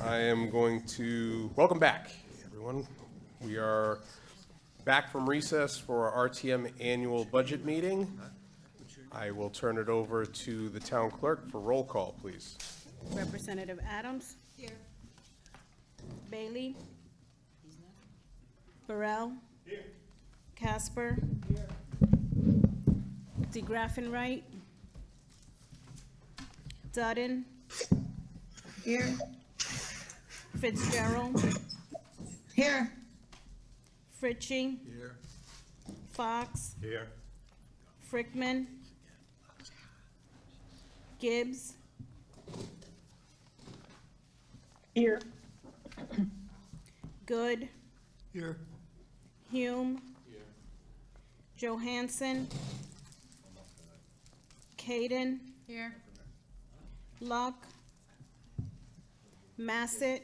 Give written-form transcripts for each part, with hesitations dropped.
I am going to welcome back, everyone. We are back from recess for our RTM annual budget meeting. I will turn it over to the town clerk for roll call, please. Representative Adams. Here. Bailey. Burrell. Here. Casper. Here. DeGraffenwright. Dutton. Here. Fitzgerald. Here. Fritchie. Here. Fox. Here. Frickman. Gibbs. Here. Good. Here. Hume. Here. Johansson. Kaden. Here. Luck. Massett.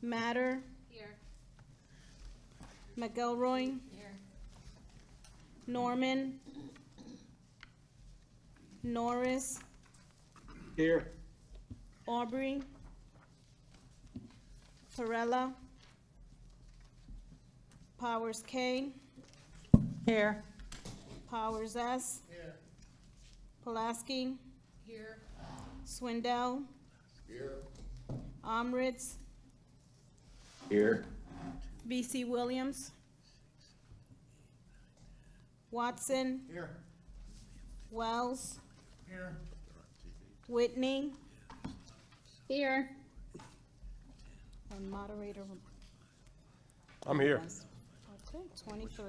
Matter. Here. McElroy. Here. Norman. Norris. Here. Aubrey. Perella. Powers K. Here. Powers S. Here. Pulaski. Here. Swindell. Here. Omritz. Here. B.C. Williams. Watson. Here. Wells. Here. Whitney. Here. And moderator. I'm here. Okay, 23.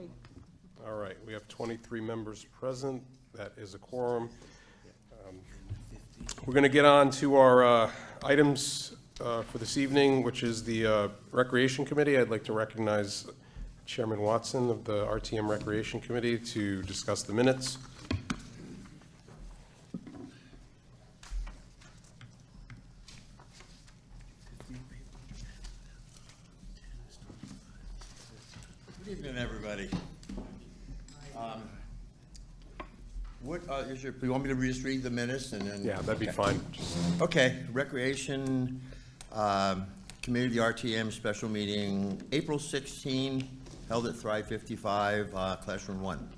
All right, we have 23 members present. That is a quorum. We're going to get on to our items for this evening, which is the Recreation Committee. I'd like to recognize Chairman Watson of the RTM Recreation Committee to discuss the minutes. Good evening, everybody. What is your, you want me to just read the minutes and then? Yeah, that'd be Okay. fine. Just- Okay, Recreation Committee, the RTM special meeting, April 16, held at Thrive 55, Classroom 1.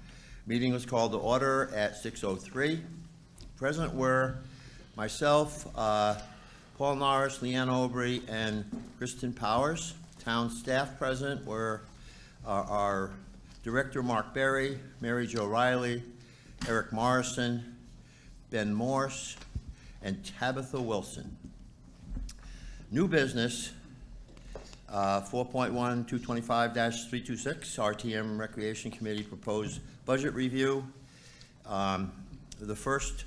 Meeting was called to order at 6:03. Present were myself, Paul Norris, Leanne Aubrey, and Kristen Powers. Town staff present were our Director Mark Berry, Mary Jo Riley, Eric Morrison, Ben Morse, and Tabitha Wilson. New business, 4.1 225-326, RTM Recreation Committee proposed budget review. The first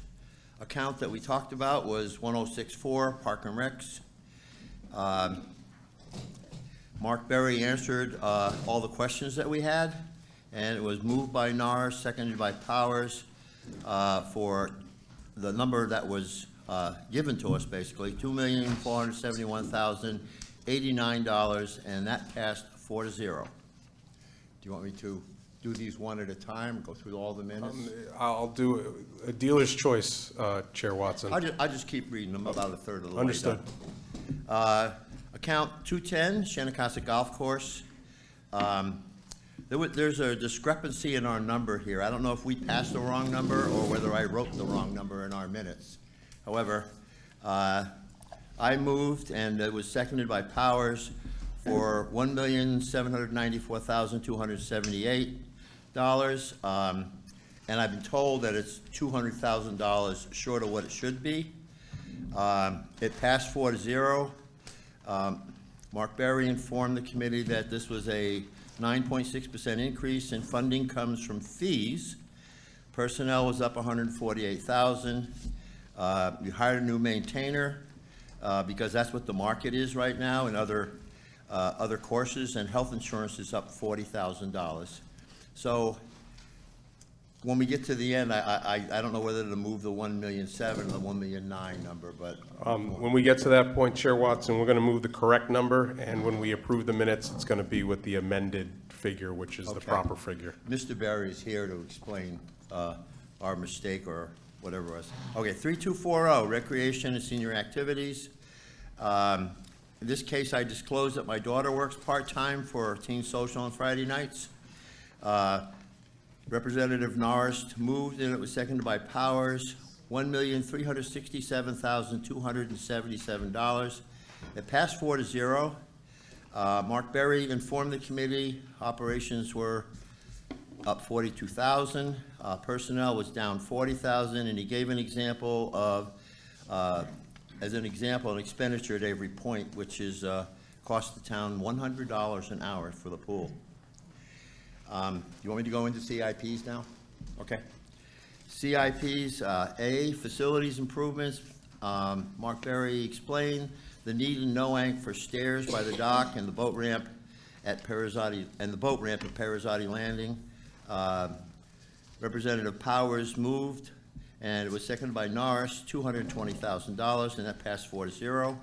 account that we talked about was 1064 Park and Recs. Mark Berry answered all the questions that we had, and it was moved by Norris, seconded by Powers, for the number that was given to us, basically, $2,471,089, and that passed 4-0. Do you want me to do these one at a time, go through all the minutes? I'll do a dealer's choice, Chair Watson. I'll just keep reading them about a third of the way. Understood. done. Account 210, Shanticosset Golf Course. There's a discrepancy in our number here. I don't know if we passed the wrong number or whether I wrote the wrong number in our minutes. However, I moved, and it was seconded by Powers, for $1,794,278. And I've been told that it's $200,000 short of what it should be. It passed 4-0. Mark Berry informed the committee that this was a 9.6% increase, and funding comes from fees. Personnel was up $148,000. We hired a new maintainer because that's what the market is right now, and other courses, and health insurance is up $40,000. So when we get to the end, I don't know whether to move the 1,000,007 or the 1,000,009 number, but When we get to that point, Chair Watson, we're going to move the correct number, and when we approve the minutes, it's going to be with the amended figure, which is the Okay. proper figure. Mr. Berry is here to explain our mistake or whatever it was. Okay, 3240, Recreation and Senior Activities. In this case, I disclosed that my daughter works part-time for Teen Social on Friday nights. Representative Norris moved, and it was seconded by Powers, $1,367,277. It passed 4-0. Mark Berry informed the committee operations were up 42,000. Personnel was down 40,000, and he gave an example of, as an example, an expenditure at Avery Point, which is cost the town $100 an hour for the pool. You want me to go into CIPs now? Okay. CIPs, A, facilities improvements. Mark Berry explained the need in Noank for stairs by the dock and the boat ramp at Perizzotti, Landing. Representative Powers moved, and it was seconded by Norris, $220,000, and that passed 4-0.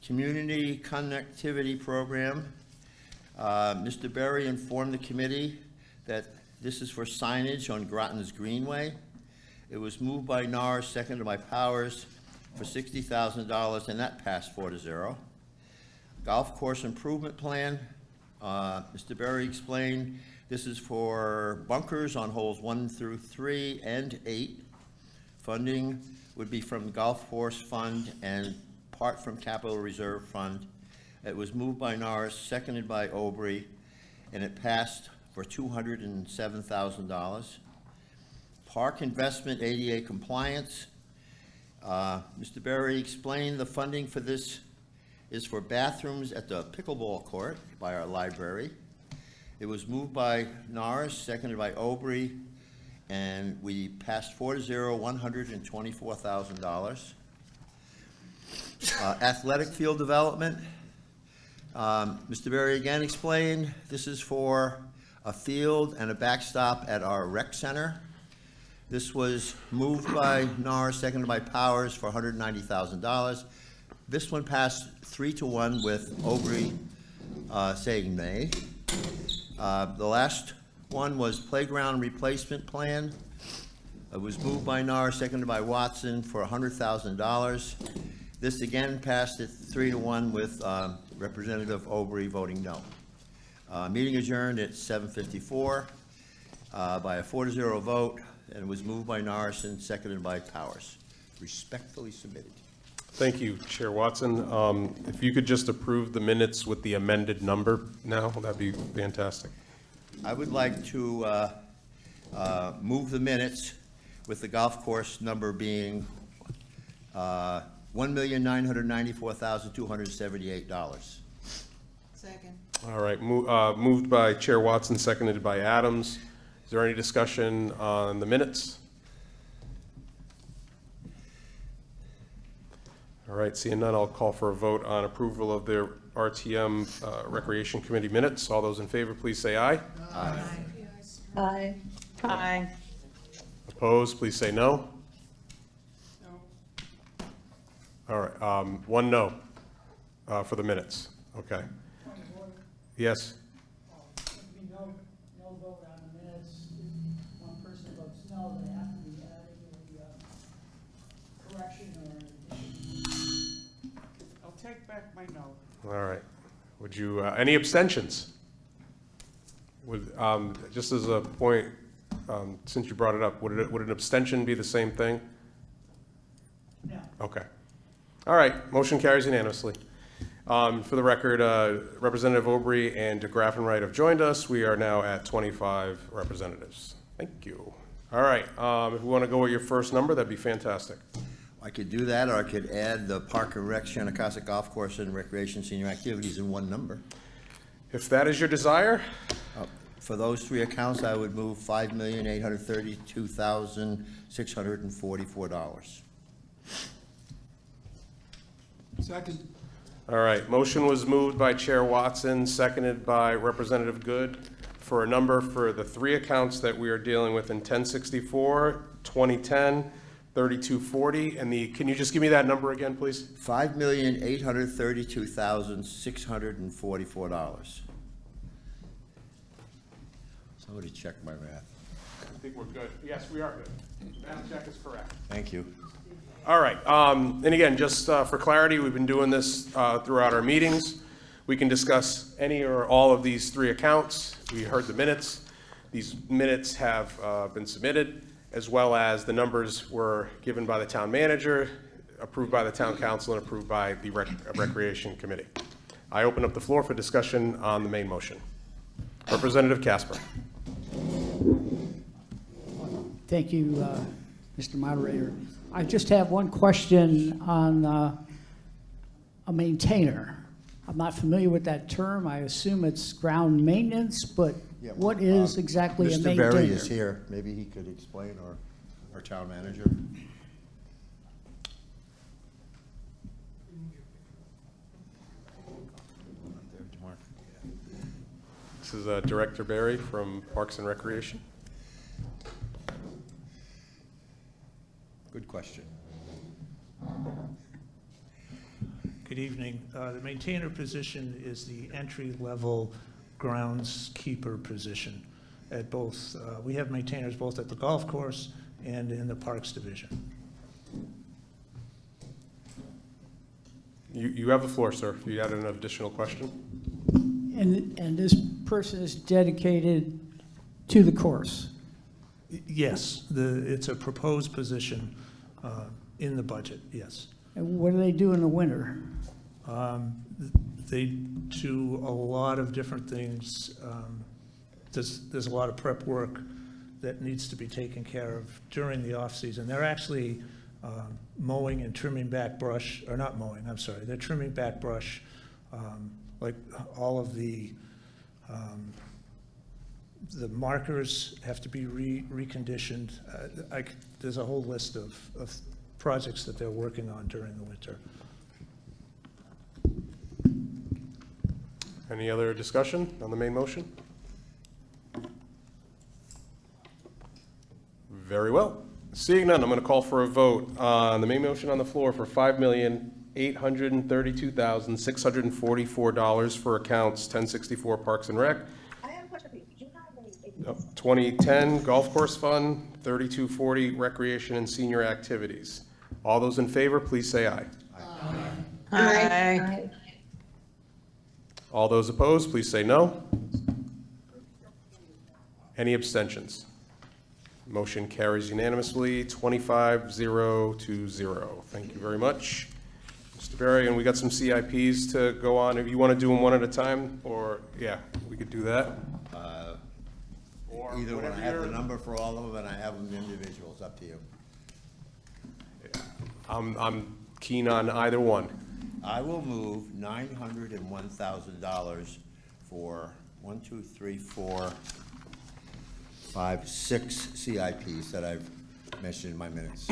Community Connectivity Program. Mr. Berry informed the committee that this is for signage on Groton's Greenway. It was moved by Norris, seconded by Powers, for $60,000, and that passed 4-0. Golf course improvement plan. Mr. Berry explained this is for bunkers on holes 1 through 3 and 8. Funding would be from the Golf Course Fund and part from Capital Reserve Fund. It was moved by Norris, seconded by Aubry, and it passed for $207,000. Park investment, ADA compliance. Mr. Berry explained the funding for this is for bathrooms at the pickleball court by our library. It was moved by Norris, seconded by Aubry, and we passed 4-0, $124,000. Athletic field development. Mr. Berry again explained this is for a field and a backstop at our rec center. This was moved by Norris, seconded by Powers for $190,000. This one passed 3-1 with Aubry saying nay. The last one was playground replacement plan. It was moved by Norris, seconded by Watson for $100,000. This again passed at 3-1 with Representative Aubry voting no. Meeting adjourned at 7:54 by a 4-0 vote, and it was moved by Norris and seconded by Powers. Respectfully submitted. Thank you, Chair Watson. If you could just approve the minutes with the amended number now, that'd be fantastic. I would like to move the minutes with the golf course number being $1,994,278. Second. All right, moved by Chair Watson, seconded by Adams. Is there any discussion on the minutes? All right, seeing none, I'll call for a vote on approval of the RTM Recreation Committee minutes. All those in favor, please say aye. Aye. Aye. Aye. Opposed, please say no. No. All right, one no for the minutes. Okay. Yes. There can be no vote on the minutes. If one person votes no, they have to be adding a correction or an addition. I'll take back my no. All right. Would you, any abstentions? Would, just as a point, since you brought it up, would an abstention be the same thing? No. Okay. All right, motion carries unanimously. For the record, Representative Aubry and DeGraff and Wright have joined us. We are now at 25 representatives. Thank you. All right, if we want to go with your first number, that'd be fantastic. I could do that, or I could add the Park and Rec, Shanticosset Golf Course and Recreation Senior Activities in one number. If that is your desire, For those three accounts, I would move $5,832,644. Second. all right, motion was moved by Chair Watson, seconded by Representative Good for a number for the three accounts that we are dealing with in 1064, 2010, 3240, and can you just give me that number again, please? $5,832,644. Somebody check my math. think we're good. Yes, we are good. Math check is correct. Thank you. All right, and again, just for clarity, we've been doing this throughout our meetings. We can discuss any or all of these three accounts. We heard the minutes. These minutes have been submitted, as well as the numbers were given by the town manager, approved by the town council, and approved by the Recreation Committee. I open up the floor for discussion on the main motion. Representative Casper. Thank you, Mr. Moderator. I just have one question on a maintainer. I'm not familiar with that term. I assume it's ground maintenance, but Yeah, what is exactly a Mr. maintainer? Berry is here. Maybe he could explain, or our town manager. This is Director Barry from Parks and Recreation. Good question. Good evening. The maintainer position is the entry-level groundskeeper position at both, we have maintainers both at the golf course and in the Parks Division. You have the floor, sir, if you had an additional question. And this person is dedicated to the course? Yes, it's a proposed position in the budget, yes. And what do they do in the winter? They do a lot of different things. There's a lot of prep work that needs to be taken care of during the off-season. They're actually mowing and trimming back brush, or not mowing, I'm sorry. They're trimming back brush, like all of the markers have to be reconditioned. There's a whole list of projects that they're working on during the winter. Any other discussion on the main motion? Very well. Seeing none, I'm going to call for a vote on the main motion on the floor for $5,832,644 for accounts 1064 Parks and Rec, 2010 Golf Course Fund, 3240 Recreation and Senior Activities. All those in favor, please say aye. Aye. All those opposed, please say no. Any abstentions? Motion carries unanimously, 25-0 to 0. Thank you very much, Mr. Berry. And we got some CIPs to go on. If you want to do them one at a time, or, yeah, we could do that. Or Either when I whatever have the you're- number for all of them and I have them individuals, up to you. I'm keen on either one. I will move $901,000 for 1, 2, 3, 4, 5, 6 CIPs that I've mentioned in my minutes.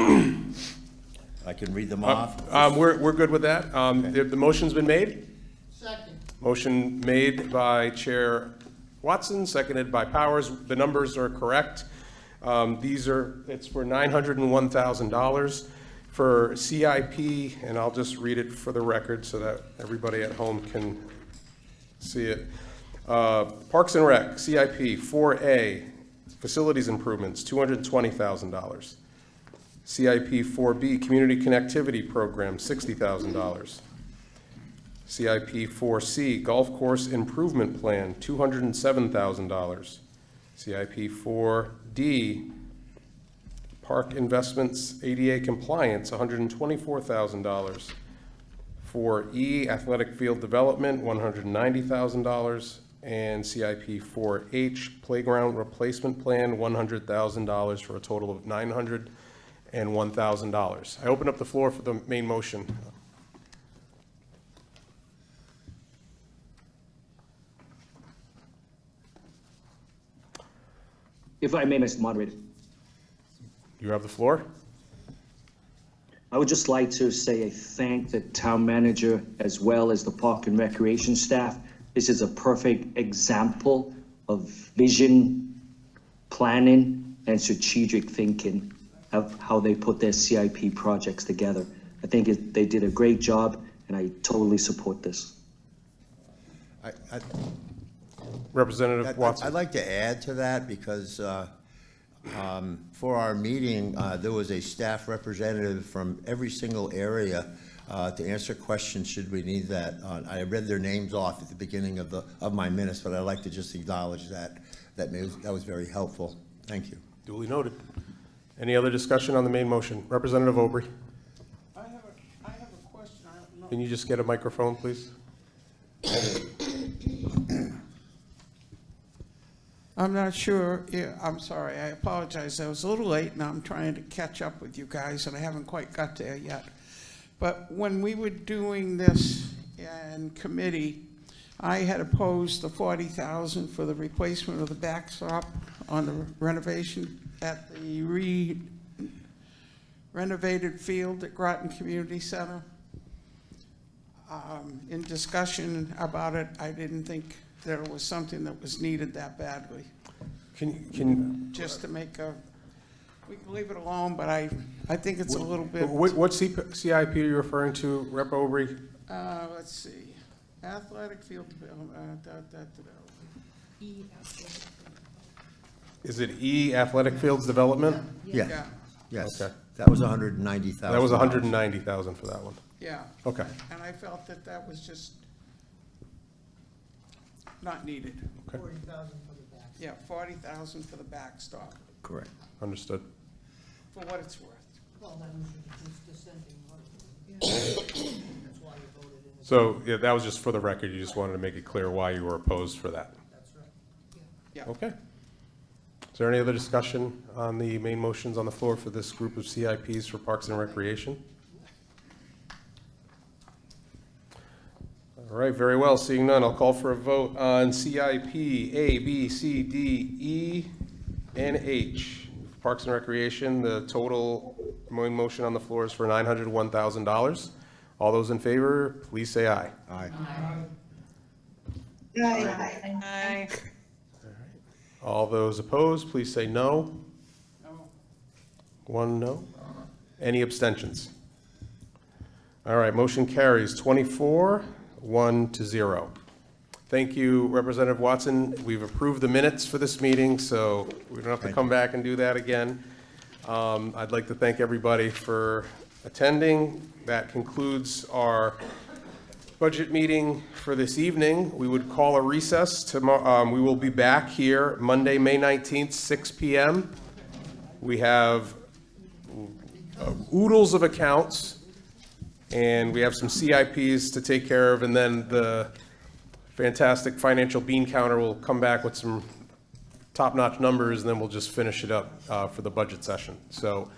I can read them off. We're good with that. The motion's been made? Second. Motion made by Chair Watson, seconded by Powers. The numbers are correct. It's for $901,000 for CIP, and I'll just read it for the record so that everybody at home can see it. Parks and Rec, CIP 4A, facilities improvements, $220,000. CIP 4B, community connectivity program, $60,000. CIP 4C, golf course improvement plan, $207,000. CIP 4D, park investments, ADA compliance, $124,000. 4E, athletic field development, $190,000. And CIP 4H, playground replacement plan, $100,000 for a total of $901,000. I open up the floor for the main motion. If I may, Mr. Moderator, You have the floor. I would just like to say I thank the town manager as well as the Park and Recreation staff. This is a perfect example of vision, planning, and strategic thinking of how they put their CIP projects together. I think they did a great job, and I totally support this. Representative Watson. I'd like to add to that because For our meeting, there was a staff representative from every single area to answer questions should we need that. I read their names off at the beginning of my minutes, but I'd like to just acknowledge that. That was very helpful. Thank you. Duly noted. Any other discussion on the main motion? Representative Aubrey, I have a question, I don't know. can you just get a microphone, please? I'm not sure, yeah, I'm sorry, I apologize, I was a little late, and I'm trying to catch up with you guys, and I haven't quite got there yet. But when we were doing this in committee, I had opposed the $40,000 for the replacement of the backstop on the renovation at the renovated field at Groton Community Center. In discussion about it, I didn't think there was something that was needed that badly. Just to make we can leave it alone, but I think it's a little bit. What CIP are you referring to, Rep. Aubrey? Let's see, athletic field development, Is it E, athletic fields development? Yeah, Yeah, yes. Okay. That was $190,000. That was $190,000 for that one. yeah. Okay. And I felt that that was just not needed. Okay. Yeah, $40,000 for the backstop, Correct. Understood. for what it's worth. So, yeah, that was just for the record. You just wanted to make it clear why you were opposed for that. Yeah. Okay. Is there any other discussion on the main motions on the floor for this group of CIPs for Parks and Recreation? All right, very well. Seeing none, I'll call for a vote on CIP A, B, C, D, E, and H. Parks and Recreation, the total main motion on the floor is for $901,000. All those in favor, please say aye. Aye. Aye. All those opposed, please say no. No. One no. Any abstentions? All right, motion carries 24-1-0. Thank you, Representative Watson. We've approved the minutes for this meeting, so we don't have to come back and do that again. I'd like to thank everybody for attending. That concludes our budget meeting for this evening. We would call a recess tomorrow. We will be back here Monday, May 19th, 6 p.m. We have oodles of accounts, and we have some CIPs to take care of, and then the fantastic financial bean counter will come back with some top-notch numbers, and then we'll just finish it up for the budget session. So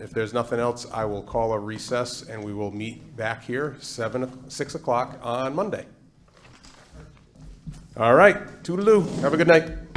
if there's nothing else, I will call a recess, and we will meet back here 6 o'clock on Monday. All right, toodaloo. Have a good night.